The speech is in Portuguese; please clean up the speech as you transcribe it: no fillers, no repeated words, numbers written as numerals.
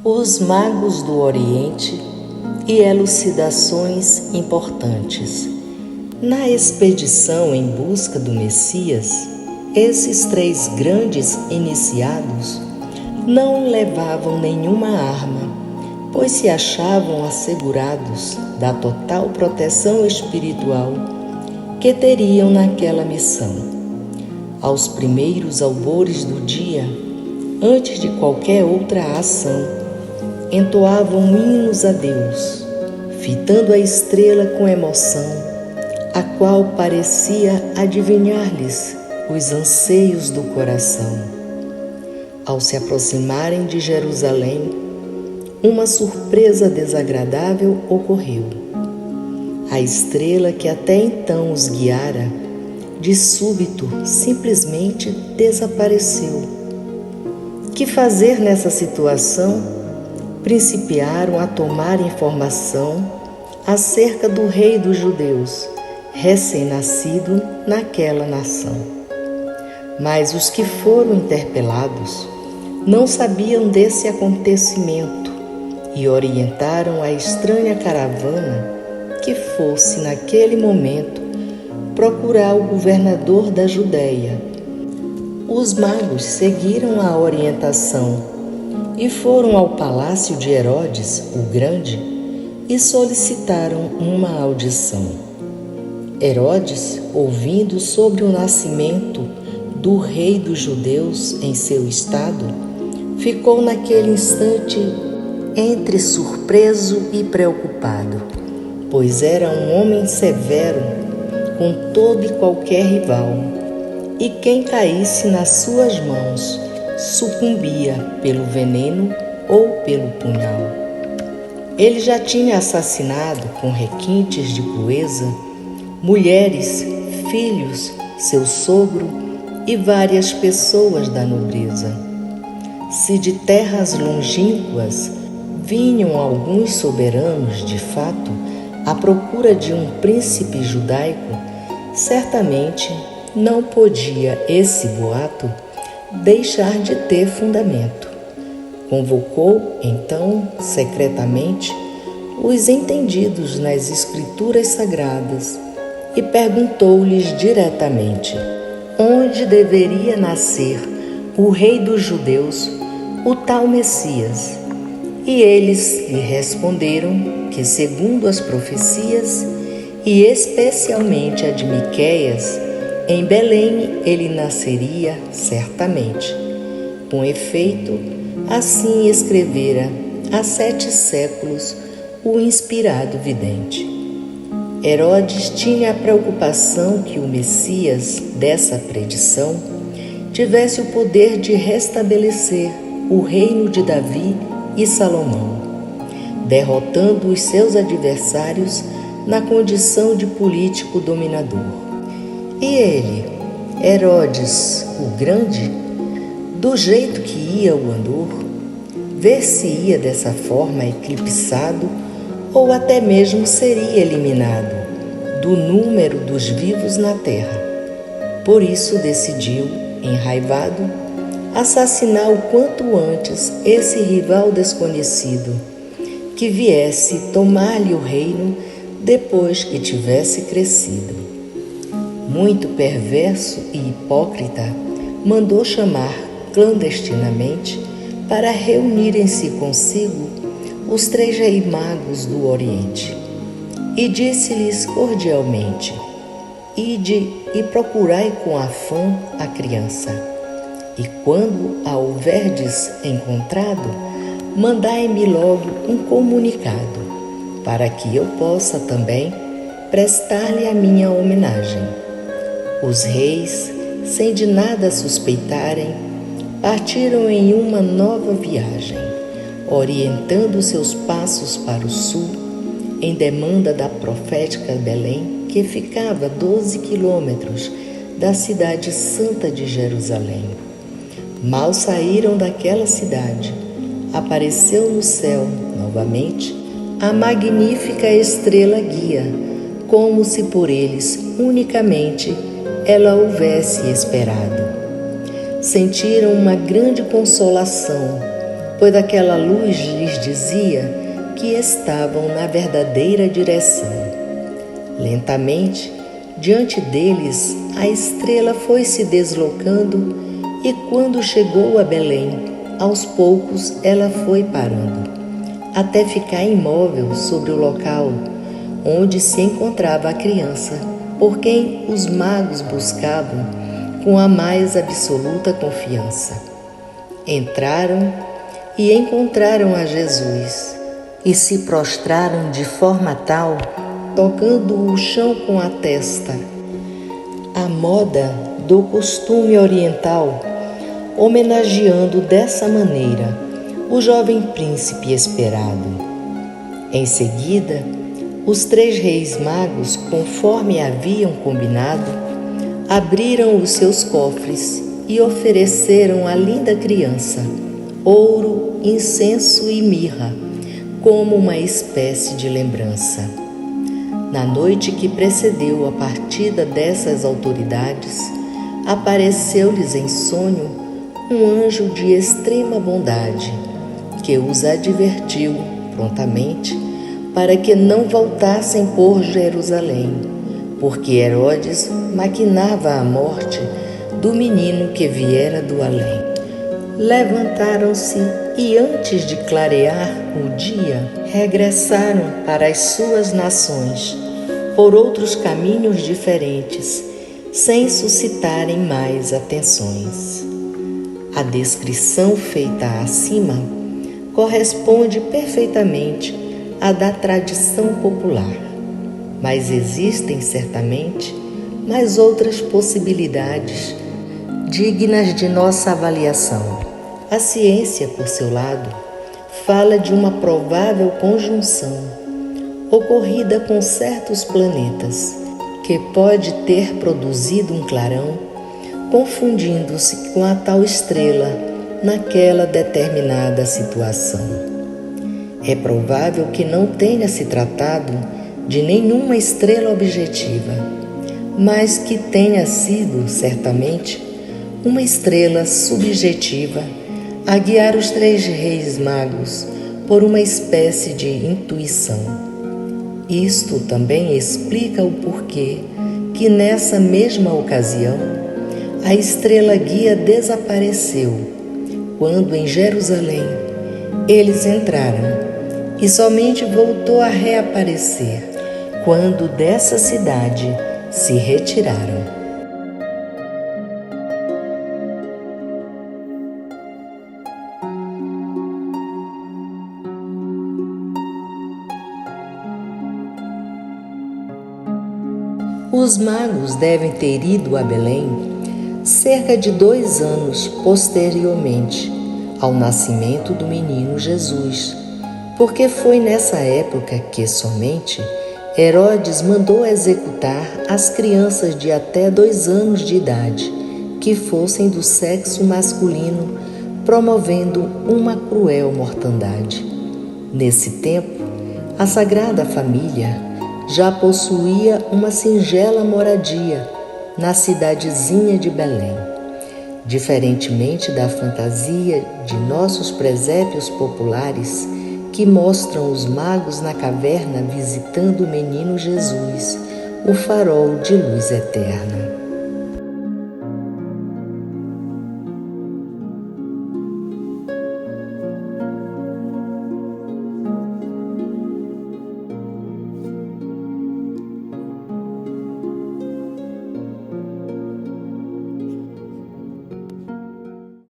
Os magos do Oriente e elucidações importantes. Na expedição em busca do Messias, esses 3 grandes iniciados não levavam nenhuma arma, pois se achavam assegurados da total proteção espiritual que teriam naquela missão. Aos primeiros albores do dia, antes de qualquer outra ação, entoavam hinos a Deus, fitando a estrela com emoção, a qual parecia adivinhar-lhes os anseios do coração. Ao se aproximarem de Jerusalém, uma surpresa desagradável ocorreu. A estrela que até então os guiara, de súbito, simplesmente desapareceu. Que fazer nessa situação? Principiaram a tomar informação acerca do rei dos judeus, recém-nascido naquela nação. Mas os que foram interpelados não sabiam desse acontecimento e orientaram a estranha caravana que fosse, naquele momento, procurar o governador da Judéia. Os magos seguiram a orientação e foram ao palácio de Herodes, o Grande, e solicitaram uma audição. Herodes, ouvindo sobre o nascimento do rei dos judeus em seu estado, ficou naquele instante entre surpreso e preocupado, pois era um homem severo com todo e qualquer rival, e quem caísse nas suas mãos sucumbia pelo veneno ou pelo punhal. Ele já tinha assassinado com requintes de crueza mulheres, filhos, seu sogro e várias pessoas da nobreza. Se de terras longínquas vinham alguns soberanos de fato à procura de um príncipe judaico, certamente não podia esse boato deixar de ter fundamento. Convocou, então, secretamente, os entendidos nas Escrituras Sagradas e perguntou-lhes diretamente onde deveria nascer o rei dos judeus, o tal Messias. E eles lhe responderam que, segundo as profecias, e especialmente a de Miqueias, em Belém ele nasceria certamente. Com efeito, assim escrevera há 7 séculos o inspirado vidente. Herodes tinha a preocupação que o Messias dessa predição tivesse o poder de restabelecer o reino de Davi e Salomão, derrotando os seus adversários na condição de político dominador. E ele, Herodes o Grande, do jeito que ia o andor, ver-se-ia dessa forma eclipsado ou até mesmo seria eliminado do número dos vivos na terra. Por isso decidiu, enraivado, assassinar o quanto antes esse rival desconhecido, que viesse tomar-lhe o reino depois que tivesse crescido. Muito perverso e hipócrita, mandou chamar clandestinamente para reunirem-se consigo os 3 reis magos do Oriente. E disse-lhes cordialmente: Ide e procurai com afã a criança, e quando a houverdes encontrado, mandai-me logo um comunicado, para que eu possa também prestar-lhe a minha homenagem. Os reis, sem de nada suspeitarem, partiram em uma nova viagem, orientando seus passos para o sul, em demanda da profética Belém, que ficava a 12 quilômetros da cidade santa de Jerusalém. Mal saíram daquela cidade, apareceu no céu, novamente, a magnífica estrela guia, como se por eles unicamente ela houvesse esperado. Sentiram uma grande consolação, pois aquela luz lhes dizia que estavam na verdadeira direção. Lentamente, diante deles, a estrela foi se deslocando e quando chegou a Belém, aos poucos ela foi parando, até ficar imóvel sobre o local onde se encontrava a criança, por quem os magos buscavam com a mais absoluta confiança. Entraram e encontraram a Jesus e se prostraram de forma tal, tocando o chão com a testa, à moda do costume oriental, homenageando dessa maneira o jovem príncipe esperado. Em seguida, os 3 reis magos, conforme haviam combinado, abriram os seus cofres e ofereceram à linda criança ouro, incenso e mirra, como uma espécie de lembrança. Na noite que precedeu a partida dessas autoridades, apareceu-lhes em sonho um anjo de extrema bondade, que os advertiu prontamente para que não voltassem por Jerusalém, porque Herodes maquinava a morte do menino que viera do além. Levantaram-se e, antes de clarear o dia, regressaram para as suas nações, por outros caminhos diferentes, sem suscitarem mais atenções. A descrição feita acima corresponde perfeitamente à da tradição popular, mas existem certamente mais outras possibilidades dignas de nossa avaliação. A ciência, por seu lado, fala de uma provável conjunção ocorrida com certos planetas, que pode ter produzido um clarão, confundindo-se com a tal estrela naquela determinada situação. É provável que não tenha se tratado de nenhuma estrela objetiva, mas que tenha sido, certamente, uma estrela subjetiva a guiar os 3 reis magos por uma espécie de intuição. Isto também explica o porquê que nessa mesma ocasião a estrela guia desapareceu quando em Jerusalém eles entraram e somente voltou a reaparecer quando dessa cidade se retiraram. Os magos devem ter ido a Belém cerca de 2 anos posteriormente ao nascimento do menino Jesus, porque foi nessa época que somente Herodes mandou executar as crianças de até 2 anos de idade que fossem do sexo masculino, promovendo uma cruel mortandade. Nesse tempo, a Sagrada Família já possuía uma singela moradia na cidadezinha de Belém. Diferentemente da fantasia de nossos presépios populares, que mostram os magos na caverna visitando o menino Jesus, o farol de luz eterna.